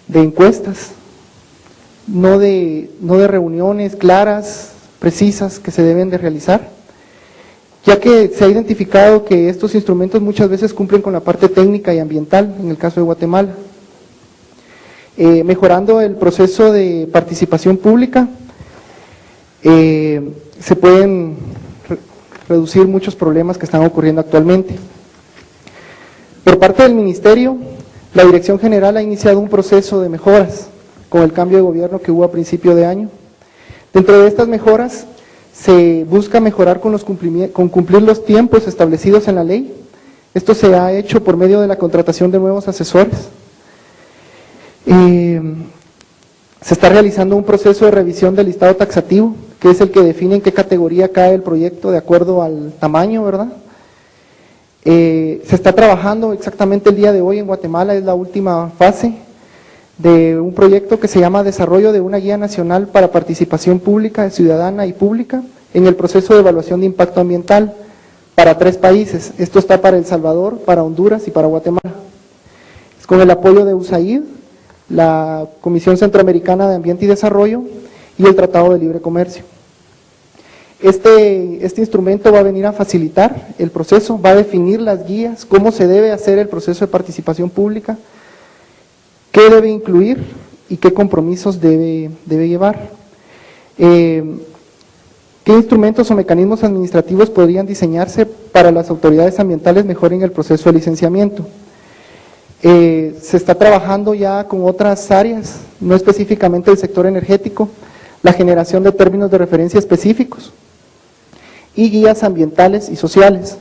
de encuestas, no de reuniones claras, precisas que se deben de realizar, ya que se ha identificado que estos instrumentos muchas veces cumplen con la parte técnica y ambiental, en el caso de Guatemala. Mejorando el proceso de participación pública, se pueden reducir muchos problemas que están ocurriendo actualmente. Por parte del Ministerio, la Dirección General ha iniciado un proceso de mejoras con el cambio de gobierno que hubo a principio de año. Dentro de estas mejoras, se busca mejorar con cumplir los tiempos establecidos en la ley. Esto se ha hecho por medio de la contratación de nuevos asesores. Se está realizando un proceso de revisión del listado taxativo, que es el que define en qué categoría cae el proyecto de acuerdo al tamaño, ¿verdad? Se está trabajando exactamente el día de hoy en Guatemala, es la última fase de un proyecto que se llama Desarrollo de una Guía Nacional para Participación Pública, Ciudadana y Pública en el proceso de evaluación de impacto ambiental para 3 países. Esto está para El Salvador, para Honduras y para Guatemala. Es con el apoyo de USAID, la Comisión Centroamericana de Ambiente y Desarrollo y el Tratado de Libre Comercio. Este instrumento va a venir a facilitar el proceso, va a definir las guías, cómo se debe hacer el proceso de participación pública, qué debe incluir y qué compromisos debe llevar. ¿Qué instrumentos o mecanismos administrativos podrían diseñarse para las autoridades ambientales mejoren el proceso de licenciamiento? Se está trabajando ya con otras áreas, no específicamente el sector energético, la generación de términos de referencia específicos y guías ambientales y sociales.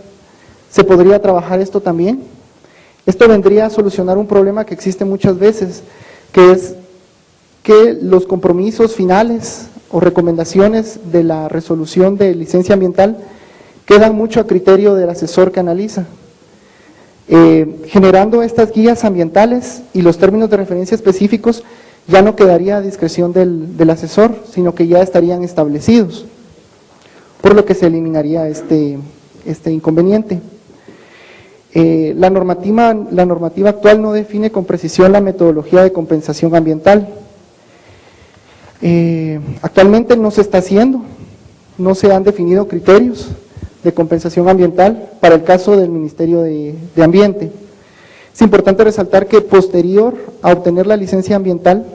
¿Se podría trabajar esto también? Esto vendría a solucionar un problema que existe muchas veces, que es que los compromisos finales o recomendaciones de la resolución de licencia ambiental quedan mucho a criterio del asesor que analiza. Generando estas guías ambientales y los términos de referencia específicos, ya no quedaría a discreción del asesor, sino que ya estarían establecidos, por lo que se eliminaría este inconveniente. La normativa actual no define con precisión la metodología de compensación ambiental. Actualmente no se está haciendo, no se han definido criterios de compensación ambiental para el caso del Ministerio de Ambiente. Es importante resaltar que posterior a obtener la licencia ambiental,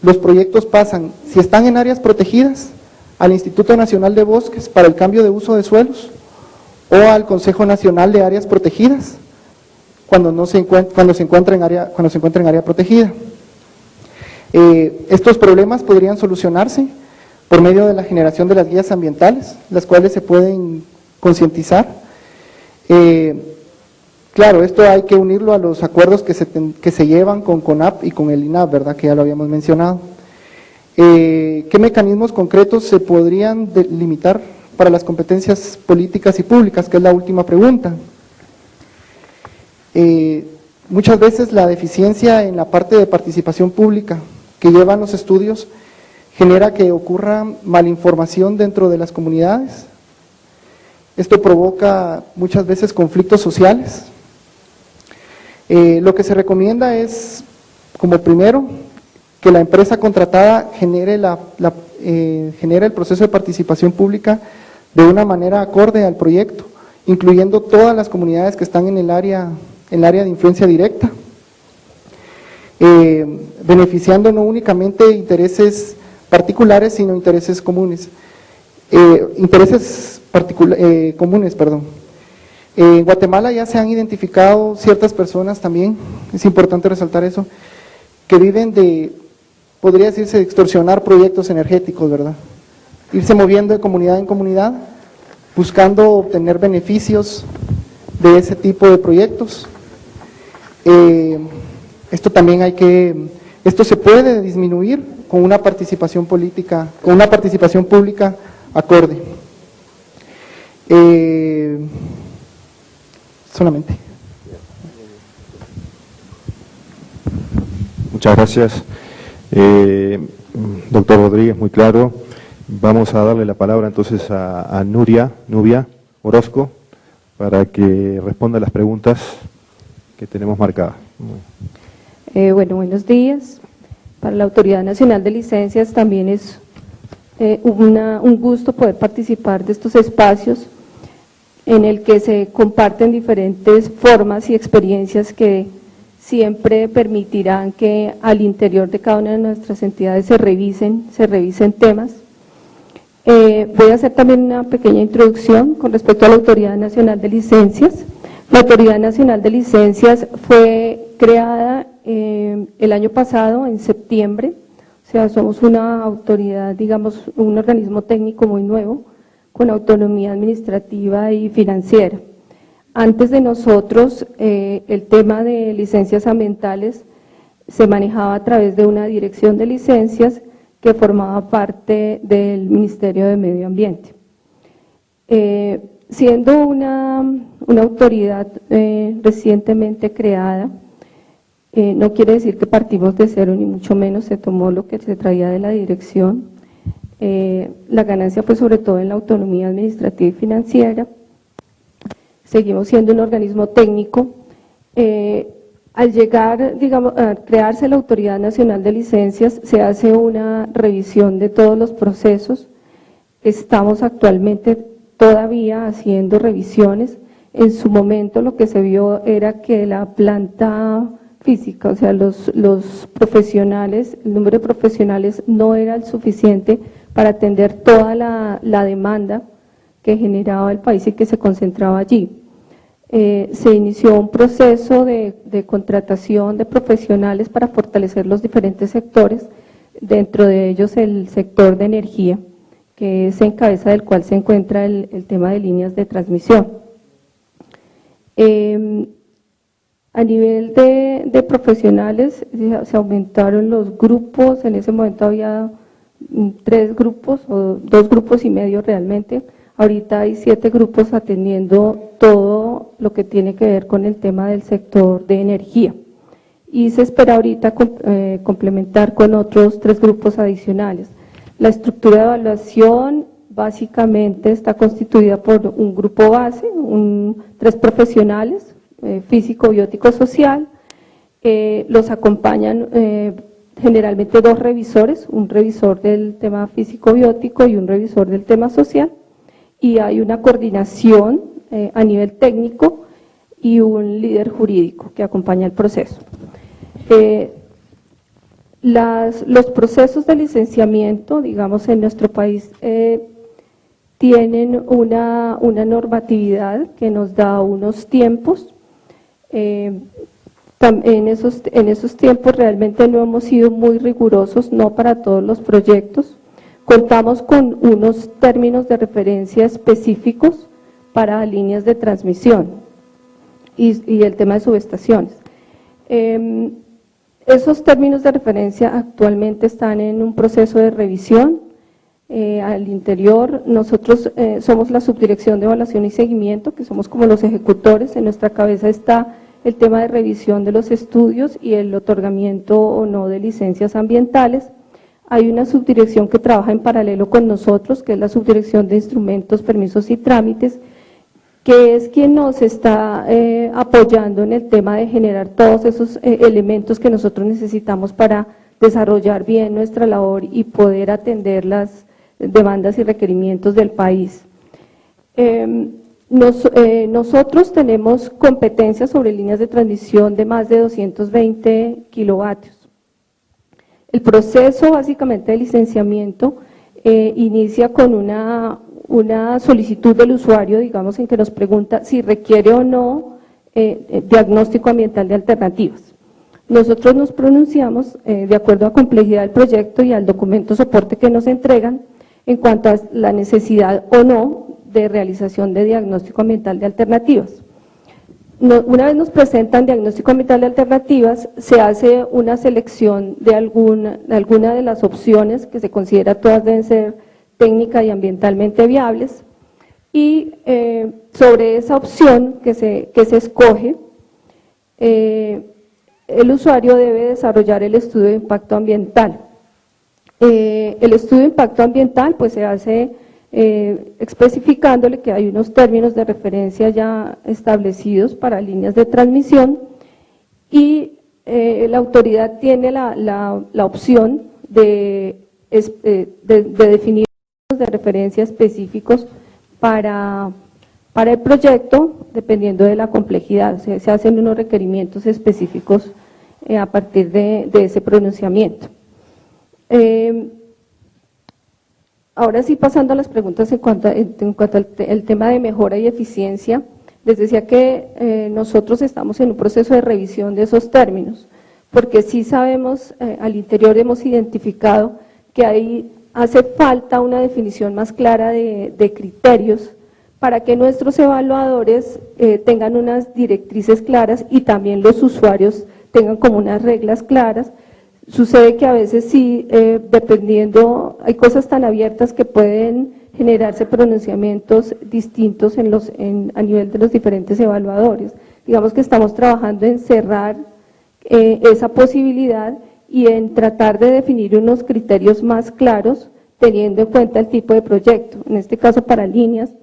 los proyectos pasan, si están en áreas protegidas, al Instituto Nacional de Bosques para el cambio de uso de suelos o al Consejo Nacional de Áreas Protegidas cuando se encuentra en área protegida. Estos problemas podrían solucionarse por medio de la generación de las guías ambientales, las cuales se pueden concientizar. Claro, esto hay que unirlo a los acuerdos que se llevan con CONAP y con el INAP, ¿verdad? Que ya lo habíamos mencionado. ¿Qué mecanismos concretos se podrían delimitar para las competencias políticas y públicas? Que es la última pregunta. Muchas veces la deficiencia en la parte de participación pública que llevan los estudios genera que ocurra malinformación dentro de las comunidades. Esto provoca muchas veces conflictos sociales. Lo que se recomienda es, como primero, que la empresa contratada genere el proceso de participación pública de una manera acorde al proyecto, incluyendo todas las comunidades que están en el área de influencia directa, beneficiando no únicamente intereses particulares, sino intereses comunes. Comunes. En Guatemala ya se han identificado ciertas personas también, es importante resaltar eso, que viven podría decirse, de extorsionar proyectos energéticos, ¿verdad? Irse moviendo de comunidad en comunidad, buscando obtener beneficios de ese tipo de proyectos. Esto se puede disminuir con una participación política, con una participación pública acorde. Solamente. Muchas gracias. Doctor Rodríguez, muy claro. Vamos a darle la palabra entonces a Nubia Orozco para que responda a las preguntas que tenemos marcadas. Bueno, buenos días. Para la Autoridad Nacional de Licencias también es un gusto poder participar de estos espacios en el que se comparten diferentes formas y experiencias que siempre permitirán que al interior de cada una de nuestras entidades se revisen temas. Voy a hacer también una pequeña introducción con respecto a la Autoridad Nacional de Licencias. La Autoridad Nacional de Licencias fue creada el año pasado, en septiembre, o sea, somos una autoridad, digamos, un organismo técnico muy nuevo, con autonomía administrativa y financiera. Antes de nosotros, el tema de licencias ambientales se manejaba a través de una dirección de licencias que formaba parte del Ministerio de Medio Ambiente. Siendo una autoridad recientemente creada, no quiere decir que partimos de cero, ni mucho menos, se tomó lo que se traía de la dirección. La ganancia fue sobre todo en la autonomía administrativa y financiera. Seguimos siendo un organismo técnico. Al llegar, digamos, a crearse la Autoridad Nacional de Licencias, se hace una revisión de todos los procesos. Estamos actualmente todavía haciendo revisiones. En su momento lo que se vio era que la planta física, o sea, los profesionales, el número de profesionales no era el suficiente para atender toda la demanda que generaba el país y que se concentraba allí. Se inició un proceso de contratación de profesionales para fortalecer los diferentes sectores, dentro de ellos el sector de energía, que es en cabeza del cual se encuentra el tema de líneas de transmisión. A nivel de profesionales, se aumentaron los grupos. En ese momento había 3 grupos o 2 grupos y medio realmente. Ahorita hay 7 grupos atendiendo todo lo que tiene que ver con el tema del sector de energía. Y se espera ahorita complementar con otros 3 grupos adicionales. La estructura de evaluación básicamente está constituida por un grupo base, 3 profesionales, físico, biótico, social. Los acompañan generalmente 2 revisores, un revisor del tema físico-biótico y un revisor del tema social, y hay una coordinación a nivel técnico y un líder jurídico que acompaña el proceso. Los procesos de licenciamiento, digamos, en nuestro país tienen una normatividad que nos da unos tiempos. En esos tiempos realmente no hemos sido muy rigurosos, no para todos los proyectos. Contamos con unos términos de referencia específicos para líneas de transmisión y el tema de subestaciones. Esos términos de referencia actualmente están en un proceso de revisión. Al interior, nosotros somos la Subdirección de Evaluación y Seguimiento, que somos como los ejecutores. En nuestra cabeza está el tema de revisión de los estudios y el otorgamiento o no de licencias ambientales. Hay una subdirección que trabaja en paralelo con nosotros, que es la Subdirección de Instrumentos, Permisos y Trámites, que es quien nos está apoyando en el tema de generar todos esos elementos que nosotros necesitamos para desarrollar bien nuestra labor y poder atender las demandas y requerimientos del país. Nosotros tenemos competencias sobre líneas de transmisión de más de 220 kilovatios. El proceso básicamente de licenciamiento inicia con una solicitud del usuario, digamos, en que nos pregunta si requiere o no diagnóstico ambiental de alternativas. Nosotros nos pronunciamos de acuerdo a complejidad del proyecto y al documento soporte que nos entregan en cuanto a la necesidad o no de realización de diagnóstico ambiental de alternativas. Una vez nos presentan diagnóstico ambiental de alternativas, se hace una selección de alguna de las opciones que se considera todas deben ser técnica y ambientalmente viables, y sobre esa opción que se escoge, el usuario debe desarrollar el estudio de impacto ambiental. El estudio de impacto ambiental pues se hace especificándole que hay unos términos de referencia ya establecidos para líneas de transmisión, y la autoridad tiene la opción de definir de referencia específicos para el proyecto, dependiendo de la complejidad. O sea, se hacen unos requerimientos específicos a partir de ese pronunciamiento. Ahora sí, pasando a las preguntas en cuanto al tema de mejora y eficiencia, les decía que nosotros estamos en un proceso de revisión de esos términos, porque sí sabemos, al interior hemos identificado que ahí hace falta una definición más clara de criterios para que nuestros evaluadores tengan unas directrices claras y también los usuarios tengan como unas reglas claras. Sucede que a veces sí, dependiendo, hay cosas tan abiertas que pueden generarse pronunciamientos distintos a nivel de los diferentes evaluadores. Digamos que estamos trabajando en cerrar esa posibilidad y en tratar de definir unos criterios más claros teniendo en cuenta el tipo de proyecto. En este caso para líneas,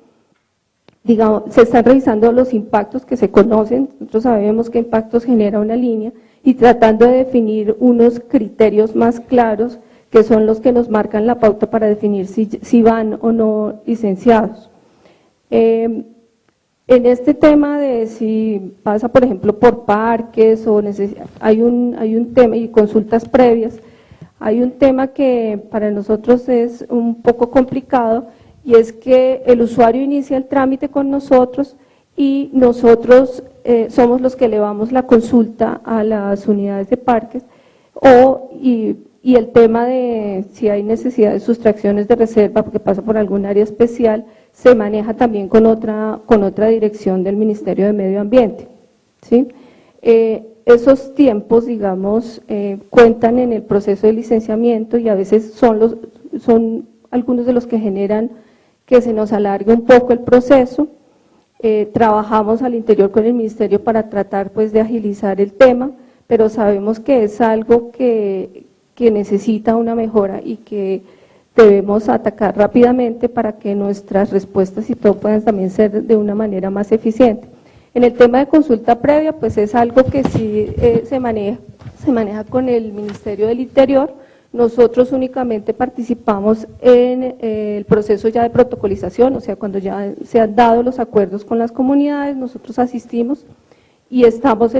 digamos, se están revisando los impactos que se conocen, nosotros sabemos qué impactos genera una línea y tratando de definir unos criterios más claros que son los que nos marcan la pauta para definir si van o no licenciados. En este tema de si pasa, por ejemplo, por parques o hay un tema y consultas previas, hay un tema que para nosotros es un poco complicado y es que el usuario inicia el trámite con nosotros y nosotros somos los que elevamos la consulta a las unidades de parques y el tema de si hay necesidad de sustracciones de reserva porque pasa por algún área especial se maneja también con otra dirección del Ministerio de Medio Ambiente, ¿sí? Esos tiempos, digamos, cuentan en el proceso de licenciamiento y a veces son algunos de los que generan que se nos alargue un poco el proceso. Trabajamos al interior con el Ministerio para tratar pues de agilizar el tema, pero sabemos que es algo que necesita una mejora y que debemos atacar rápidamente para que nuestras respuestas y todo puedan también ser de una manera más eficiente. En el tema de consulta previa, pues es algo que sí se maneja con el Ministerio del Interior. Nosotros únicamente participamos en el proceso ya de protocolización, o sea, cuando ya se han dado los acuerdos con las comunidades, nosotros asistimos y estamos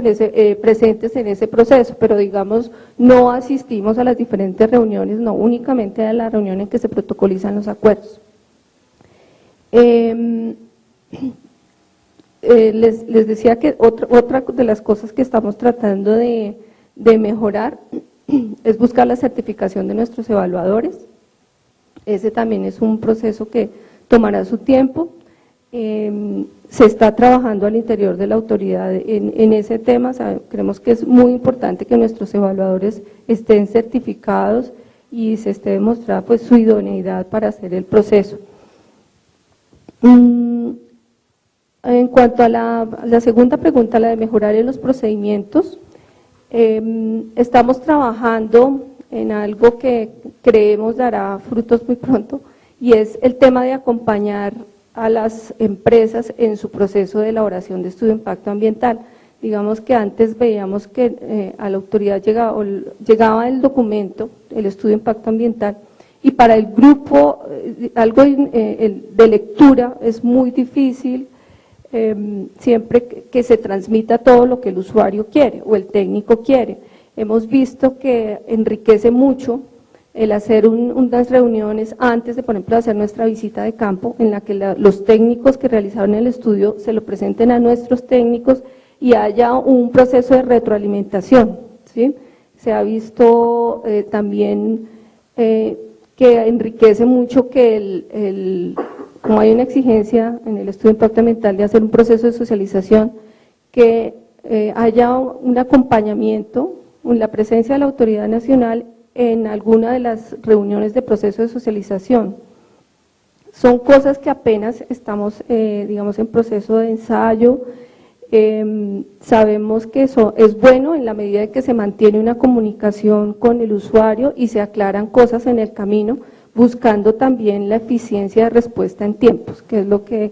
presentes en ese proceso, pero digamos, no asistimos a las diferentes reuniones, no únicamente a la reunión en que se protocolizan los acuerdos. Les decía que otra de las cosas que estamos tratando de mejorar es buscar la certificación de nuestros evaluadores. Ese también es un proceso que tomará su tiempo. Se está trabajando al interior de la autoridad en ese tema. Creemos que es muy importante que nuestros evaluadores estén certificados y se esté demostrada pues su idoneidad para hacer el proceso. En cuanto a la segunda pregunta, la de mejorar en los procedimientos, estamos trabajando en algo que creemos dará frutos muy pronto y es el tema de acompañar a las empresas en su proceso de elaboración de estudio de impacto ambiental. Digamos que antes veíamos que a la autoridad llegaba el documento, el estudio de impacto ambiental, y para el grupo algo de lectura es muy difícil siempre que se transmita todo lo que el usuario quiere o el técnico quiere. Hemos visto que enriquece mucho el hacer unas reuniones antes de, por ejemplo, hacer nuestra visita de campo, en la que los técnicos que realizaron el estudio se lo presenten a nuestros técnicos y haya un proceso de retroalimentación, ¿sí? Se ha visto también que enriquece mucho que como hay una exigencia en el estudio de impacto ambiental de hacer un proceso de socialización, que haya un acompañamiento, la presencia de la autoridad nacional en alguna de las reuniones de proceso de socialización. Son cosas que apenas estamos, digamos, en proceso de ensayo. Sabemos que eso es bueno en la medida de que se mantiene una comunicación con el usuario y se aclaran cosas en el camino, buscando también la eficiencia de respuesta en tiempos, que es lo que